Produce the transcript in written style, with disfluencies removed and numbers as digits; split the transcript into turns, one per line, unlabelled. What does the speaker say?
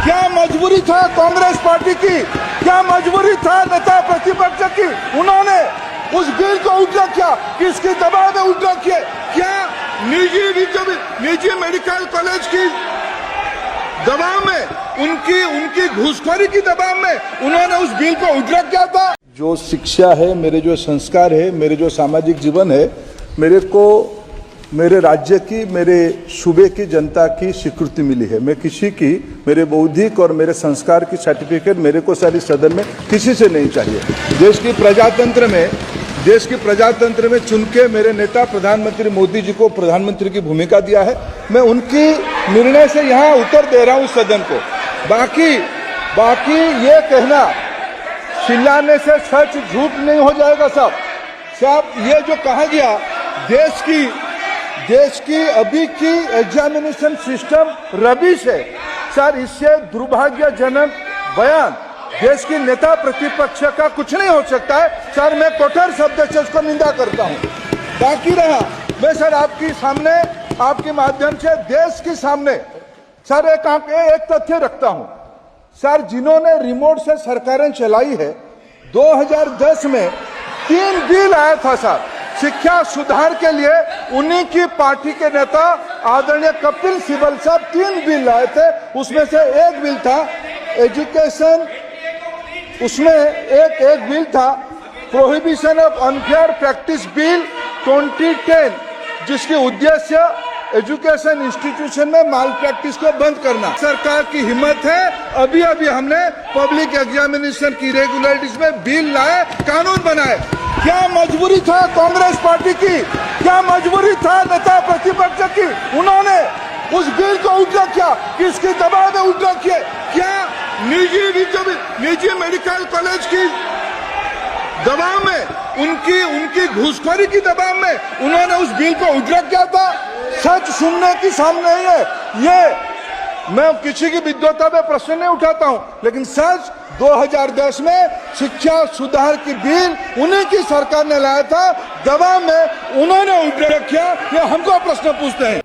क्या मजबूरी था कांग्रेस पार्टी की, क्या मजबूरी था नेता प्रतिपक्ष की, उन्होंने उस बिल को उल्टा किया, किसके दबाव में उल्टा किया? क्या निजी मेडिकल कॉलेज की दबाव में, उनकी घूसखोरी की दबाव में उन्होंने उस बिल को उल्टा किया था? जो शिक्षा है, मेरे जो संस्कार है, मेरे जो सामाजिक जीवन है, मेरे को मेरे राज्य की, मेरे सूबे की जनता की स्वीकृति मिली है। मैं किसी की, मेरे बौद्धिक और मेरे संस्कार की सर्टिफिकेट मेरे को सारी सदन में किसी से नहीं चाहिए। देश की प्रजातंत्र में चुन के मेरे नेता प्रधानमंत्री मोदी जी को प्रधानमंत्री की भूमिका दिया है। मैं उनकी निर्णय से यहाँ उत्तर दे रहा हूँ सदन को। बाकी ये कहना चिल्लाने से सच झूठ नहीं हो जाएगा साहब। ये जो कहा गया देश की अभी की एग्जामिनेशन सिस्टम रबिश है सर, इससे दुर्भाग्यजनक बयान देश की नेता प्रतिपक्ष का कुछ नहीं हो सकता है सर। मैं कठोर शब्द से उसको निंदा करता हूं। बाकी रहा, मैं सर आपके सामने, आपके माध्यम से देश के सामने सर एक तथ्य रखता हूं सर। जिन्होंने रिमोट से सरकारें चलाई है, 2010 में 3 बिल आया था सर शिक्षा सुधार के लिए। उन्हीं की पार्टी के नेता आदरणीय कपिल सिब्बल साहब 3 बिल लाए थे। उसमें से एक बिल था एजुकेशन, उसमें एक बिल था prohibition of unfair practice bill 2010, जिसकी उद्देश्य एजुकेशन इंस्टीट्यूशन में माल प्रैक्टिस को बंद करना। सरकार की हिम्मत है, अभी हमने पब्लिक एग्जामिनेशन की इरेगुलरिटीज में बिल लाए, कानून बनाए। क्या मजबूरी था कांग्रेस पार्टी की, क्या मजबूरी था नेता प्रतिपक्ष की, उन्होंने उस बिल को उल्टा किया, किसके दबाव में उल्टा किया? क्या निजी मेडिकल कॉलेज की दबाव में, उनकी घूसखोरी की दबाव में उन्होंने उस बिल को उल्टा किया था? सच सुनने की सामने नहीं है। ये मैं किसी की विद्वता पे प्रश्न नहीं उठाता हूं, लेकिन सच 2010 में शिक्षा सुधार की बिल उन्हीं की सरकार ने लाया था, दबाव में उन्होंने उल्टा किया। ये हमको प्रश्न पूछते हैं।